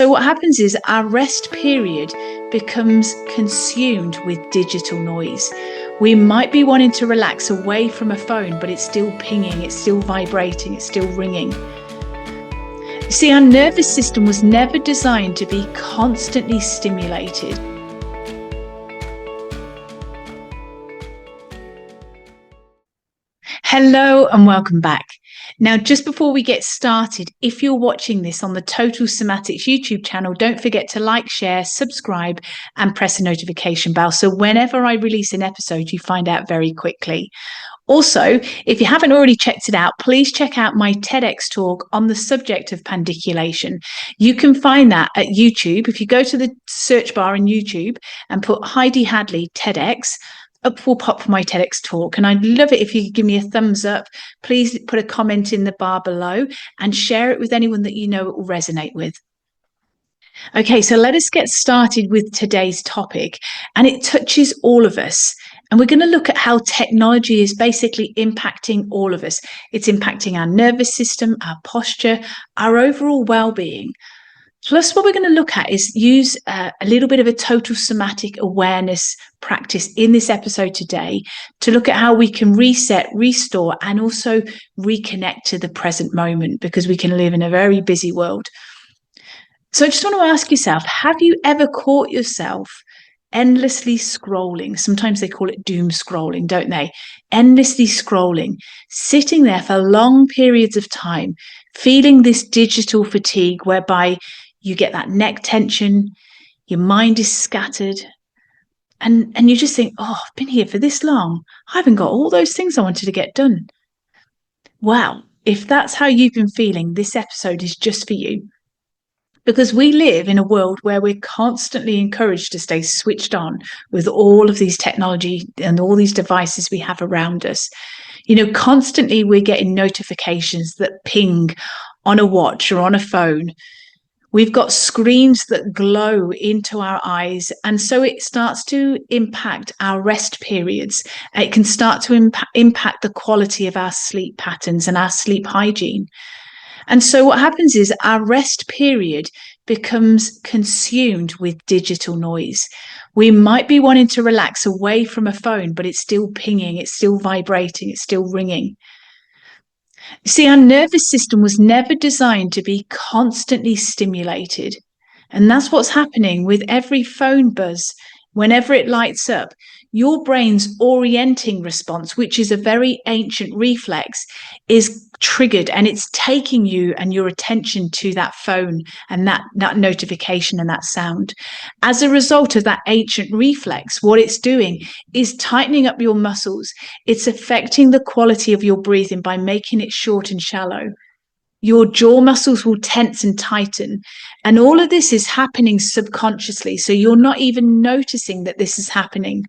So what happens is our rest period becomes consumed with digital noise. We might be wanting to relax away from a phone, but it's still pinging, it's still vibrating, it's still ringing. You see, our nervous system was never designed to be constantly stimulated. Hello and welcome back. Now, just before we get started, if you're watching this on the Total Somatics YouTube channel, don't forget to like, share, subscribe, and press the notification bell. So whenever I release an episode, you find out very quickly. Also, if you haven't already checked it out, please check out my TEDx talk on the subject of pandiculation. You can find that at YouTube. If you go to the search bar in YouTube and put Heidi Hadley TEDx, up will pop my TEDx talk. And I'd love it if you could give me a thumbs up. Please put a comment in the bar below and share it with anyone that you know it will resonate with. Okay, so let us get started with today's topic, and it touches all of us. And we're going to look at how technology is basically impacting all of us. It's impacting our nervous system, our posture, our overall well-being. Plus, what we're going to look at is use a little bit of a total somatic awareness practice in this episode today to look at how we can reset, restore, and also reconnect to the present moment, because we can live in a very busy world. So I just want to ask yourself, have you ever caught yourself endlessly scrolling? Sometimes they call it doom scrolling, don't they? Endlessly scrolling, sitting there for long periods of time, feeling this digital fatigue whereby you get that neck tension, your mind is scattered, and you just think, oh, I've been here for this long. I haven't got all those things I wanted to get done. Wow, if that's how you've been feeling, this episode is just for you. Because we live in a world where we're constantly encouraged to stay switched on with all of these technology and all these devices we have around us. You know, constantly we're getting notifications that ping on a watch or on a phone. We've got screens that glow into our eyes, and so it starts to impact our rest periods. It can start to impact the quality of our sleep patterns and our sleep hygiene. And so what happens is our rest period becomes consumed with digital noise. We might be wanting to relax away from a phone, but it's still pinging, it's still vibrating, it's still ringing. You see, our nervous system was never designed to be constantly stimulated. And that's what's happening with every phone buzz. Whenever it lights up, your brain's orienting response, which is a very ancient reflex, is triggered, and it's taking you and your attention to that phone and that notification and that sound. As a result of that ancient reflex, what it's doing is tightening up your muscles. It's affecting the quality of your breathing by making it short and shallow. Your jaw muscles will tense and tighten. And all of this is happening subconsciously. So you're not even noticing that this is happening.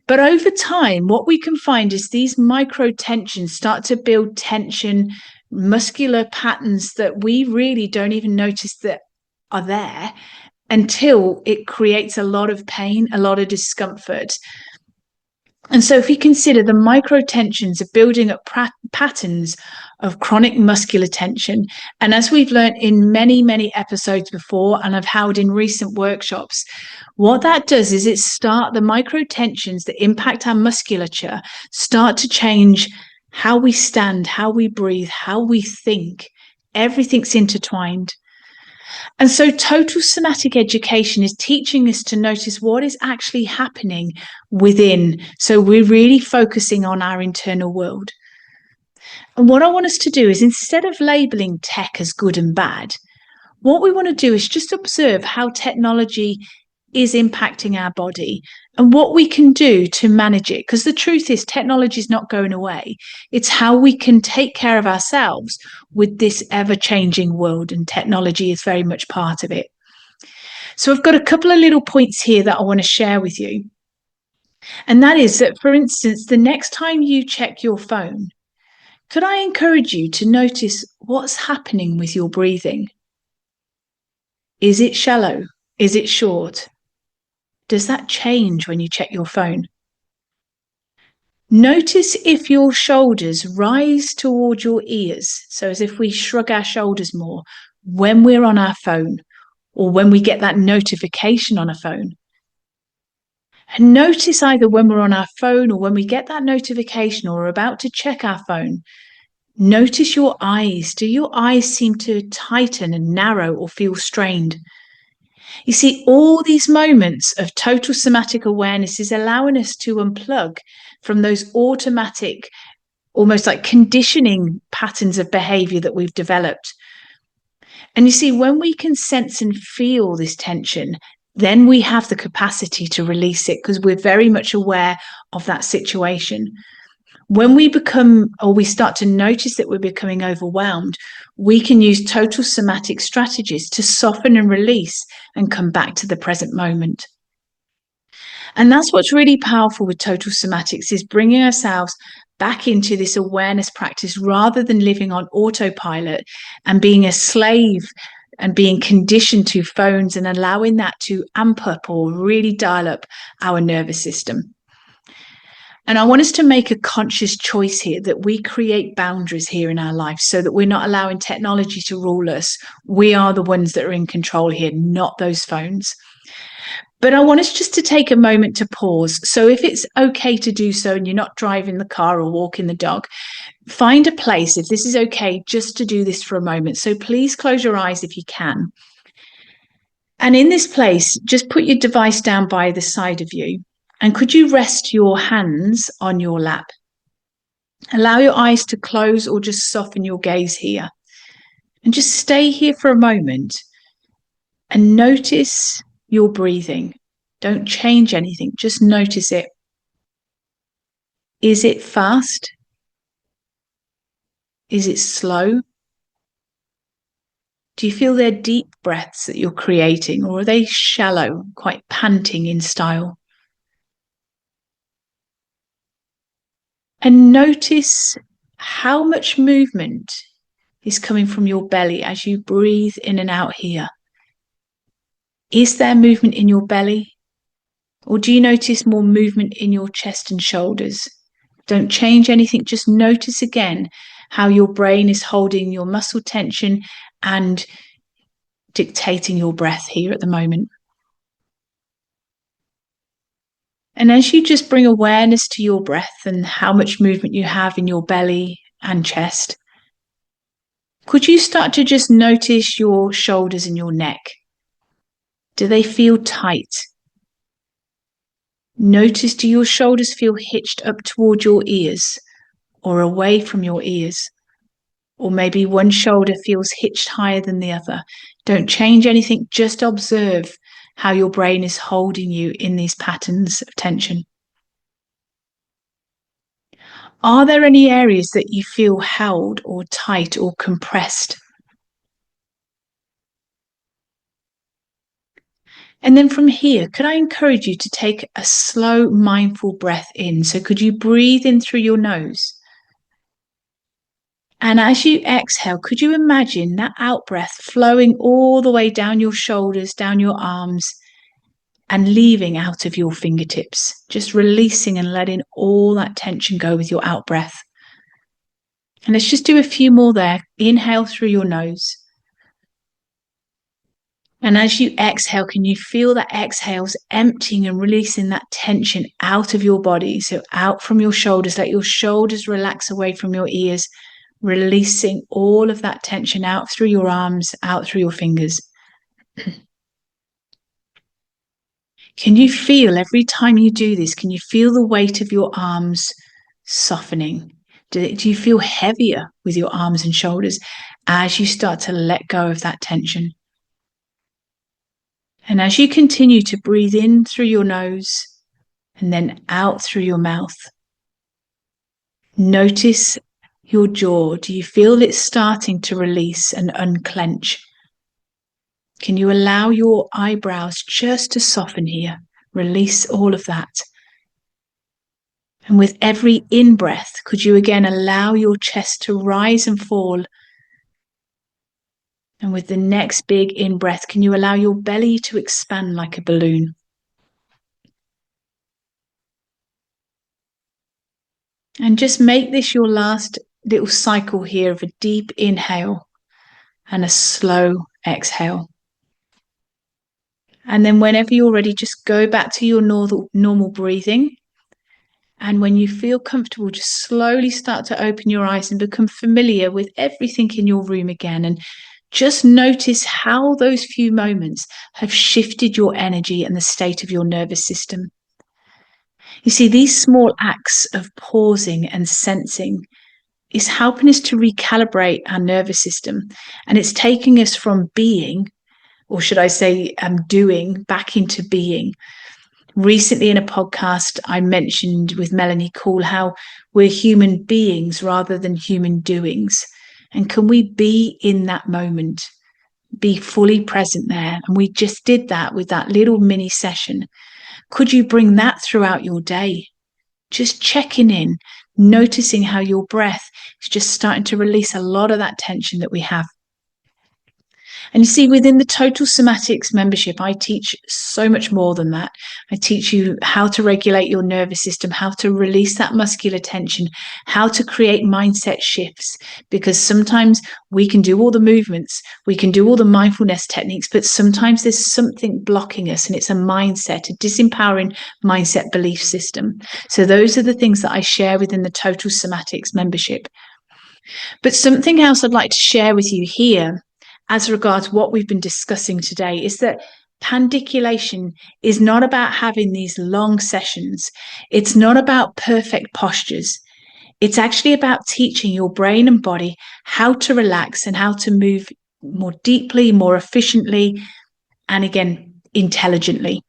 But over time, what we can find is these micro tensions start to build tension, muscular patterns that we really don't even notice that are there until it creates a lot of pain, a lot of discomfort. And so if we consider the micro tensions of building up patterns of chronic muscular tension, and as we've learned in many, many episodes before, and I've held in recent workshops, what that does is the micro tensions that impact our musculature start to change how we stand, how we breathe, how we think. Everything's intertwined. And so total somatic education is teaching us to notice what is actually happening within. So we're really focusing on our internal world. And what I want us to do is, instead of labeling tech as good and bad, what we want to do is just observe how technology is impacting our body and what we can do to manage it. Because the truth is, technology is not going away. It's how we can take care of ourselves with this ever-changing world, and technology is very much part of it. So I've got a couple of little points here that I want to share with you. And that is that, for instance, the next time you check your phone, could I encourage you to notice what's happening with your breathing? Is it shallow? Is it short? Does that change when you check your phone? Notice if your shoulders rise toward your ears, so as if we shrug our shoulders more, when we're on our phone or when we get that notification on a phone. And notice either when we're on our phone or when we get that notification or are about to check our phone, notice your eyes. Do your eyes seem to tighten and narrow or feel strained? You see, all these moments of total somatic awareness is allowing us to unplug from those automatic, almost like conditioning patterns of behavior that we've developed. And you see, when we can sense and feel this tension, then we have the capacity to release it because we're very much aware of that situation. When we become, or we start to notice that we're becoming overwhelmed, we can use total somatic strategies to soften and release and come back to the present moment. And that's what's really powerful with total somatics, is bringing ourselves back into this awareness practice rather than living on autopilot and being a slave and being conditioned to phones and allowing that to amp up or really dial up our nervous system. And I want us to make a conscious choice here that we create boundaries here in our life so that we're not allowing technology to rule us. We are the ones that are in control here, not those phones. But I want us just to take a moment to pause. So if it's okay to do so and you're not driving the car or walking the dog, find a place, if this is okay, just to do this for a moment. So please close your eyes if you can. And in this place, just put your device down by the side of you. And could you rest your hands on your lap? Allow your eyes to close or just soften your gaze here. And just stay here for a moment and notice your breathing. Don't change anything, just notice it. Is it fast? Is it slow? Do you feel they're deep breaths that you're creating, or are they shallow, quite panting in style? And notice how much movement is coming from your belly as you breathe in and out here. Is there movement in your belly? Or do you notice more movement in your chest and shoulders? Don't change anything, just notice again how your brain is holding your muscle tension and dictating your breath here at the moment. And as you just bring awareness to your breath and how much movement you have in your belly and chest, could you start to just notice your shoulders and your neck? Do they feel tight? Notice, do your shoulders feel hitched up toward your ears or away from your ears? Or maybe one shoulder feels hitched higher than the other. Don't change anything, just observe how your brain is holding you in these patterns of tension. Are there any areas that you feel held or tight or compressed? And then from here, could I encourage you to take a slow, mindful breath in? So could you breathe in through your nose? And as you exhale, could you imagine that out breath flowing all the way down your shoulders, down your arms, and leaving out of your fingertips, just releasing and letting all that tension go with your out breath. And let's just do a few more there. Inhale through your nose. And as you exhale, can you feel that exhales emptying and releasing that tension out of your body? So out from your shoulders, let your shoulders relax away from your ears, releasing all of that tension out through your arms, out through your fingers. Can you feel every time you do this, can you feel the weight of your arms softening? Do you feel heavier with your arms and shoulders as you start to let go of that tension? And as you continue to breathe in through your nose and then out through your mouth, notice your jaw. Do you feel it starting to release and unclench? Can you allow your eyebrows just to soften here? Release all of that. And with every in-breath, could you again allow your chest to rise and fall? And with the next big in-breath, can you allow your belly to expand like a balloon? And just make this your last little cycle here of a deep inhale and a slow exhale. And then whenever you're ready, just go back to your normal breathing. And when you feel comfortable, just slowly start to open your eyes and become familiar with everything in your room again. And just notice how those few moments have shifted your energy and the state of your nervous system. You see, these small acts of pausing and sensing is helping us to recalibrate our nervous system. And it's taking us from being, or should I say, doing, back into being. Recently in a podcast, I mentioned with Melanie Cool how we're human beings rather than human doings. And can we be in that moment, be fully present there? And we just did that with that little mini session. Could you bring that throughout your day? Just checking in, noticing how your breath is just starting to release a lot of that tension that we have. And you see, within the Total Somatics membership, I teach so much more than that. I teach you how to regulate your nervous system, how to release that muscular tension, how to create mindset shifts, because sometimes we can do all the movements, we can do all the mindfulness techniques, but sometimes there's something blocking us, and it's a mindset, a disempowering mindset belief system. So those are the things that I share within the Total Somatics membership. But something else I'd like to share with you here as regards what we've been discussing today is that pandiculation is not about having these long sessions. It's not about perfect postures. It's actually about teaching your brain and body how to relax and how to move more deeply, more efficiently, and again, intelligently.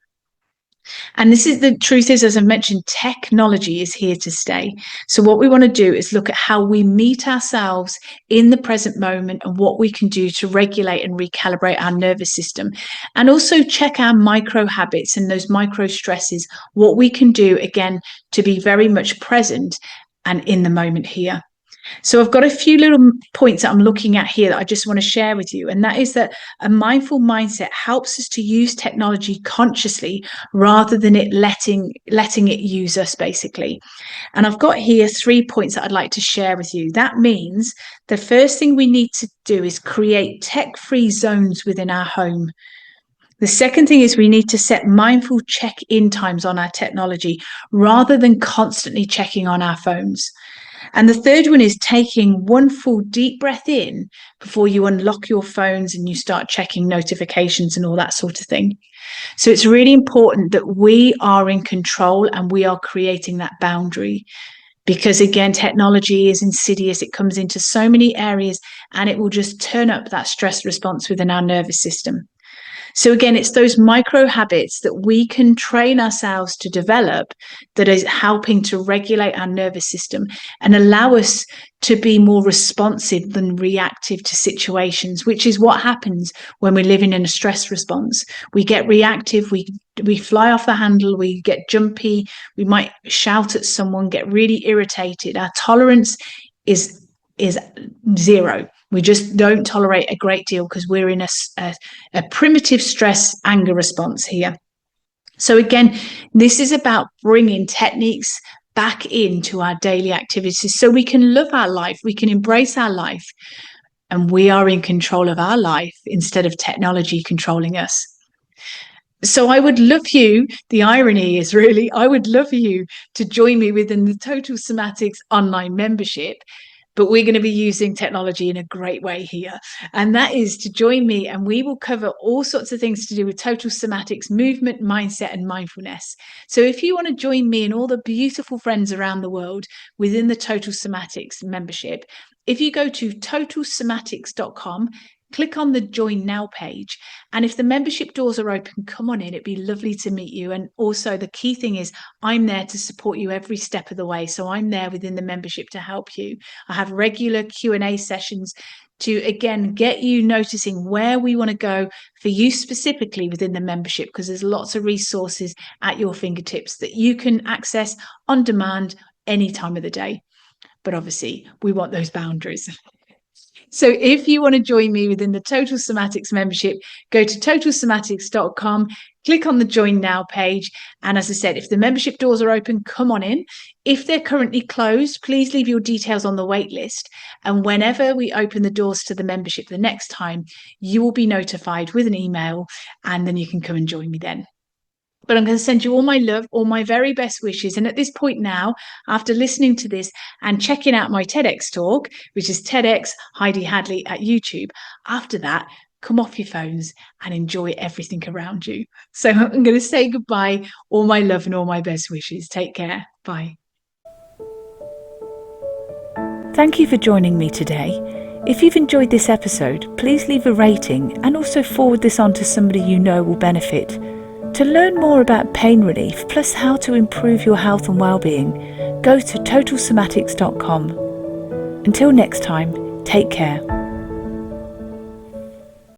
And this is the truth is, as I mentioned, technology is here to stay. So what we want to do is look at how we meet ourselves in the present moment and what we can do to regulate and recalibrate our nervous system. And also check our micro habits and those micro stresses, what we can do, again, to be very much present and in the moment here. So I've got a few little points that I'm looking at here that I just want to share with you. And that is that a mindful mindset helps us to use technology consciously rather than it letting it use us, basically. And I've got here 3 points that I'd like to share with you. That means the first thing we need to do is create tech-free zones within our home. The second thing is we need to set mindful check-in times on our technology rather than constantly checking on our phones. And the third one is taking one full deep breath in before you unlock your phones and you start checking notifications and all that sort of thing. So it's really important that we are in control and we are creating that boundary. Because again, technology is insidious. It comes into so many areas and it will just turn up that stress response within our nervous system. So again, it's those micro habits that we can train ourselves to develop that is helping to regulate our nervous system and allow us to be more responsive than reactive to situations, which is what happens when we're living in a stress response. We get reactive, we fly off the handle, we get jumpy, we might shout at someone, get really irritated. Our tolerance is zero. We just don't tolerate a great deal because we're in a primitive stress anger response here. So again, this is about bringing techniques back into our daily activities so we can love our life, we can embrace our life, and we are in control of our life instead of technology controlling us. So I would love you, the irony is really, I would love you to join me within the Total Somatics online membership. But we're going to be using technology in a great way here. And that is to join me, and we will cover all sorts of things to do with Total Somatics, movement, mindset, and mindfulness. So if you want to join me and all the beautiful friends around the world within the Total Somatics membership, if you go to totalsomatics.com, click on the Join Now page. And if the membership doors are open, come on in. It'd be lovely to meet you. And also the key thing is I'm there to support you every step of the way. So I'm there within the membership to help you. I have regular Q&A sessions to, again, get you noticing where we want to go for you specifically within the membership, because there's lots of resources at your fingertips that you can access on demand any time of the day. But obviously, we want those boundaries. So if you want to join me within the Total Somatics membership, go to totalsomatics.com, Click on the Join Now page. And as I said, if the membership doors are open, come on in. If they're currently closed, please leave your details on the wait list. And whenever we open the doors to the membership the next time, you will be notified with an email, and then you can come and join me then. But I'm going to send you all my love, all my very best wishes. And at this point now, after listening to this and checking out my TEDx talk, which is TEDx Heidi Hadley at YouTube, after that, come off your phones and enjoy everything around you. So I'm going to say goodbye, all my love and all my best wishes. Take care. Bye. Thank you for joining me today. If you've enjoyed this episode, please leave a rating and also forward this on to somebody you know will benefit. To learn more about pain relief, plus how to improve your health and well-being, go to totalsomatics.com. Until next time, take care.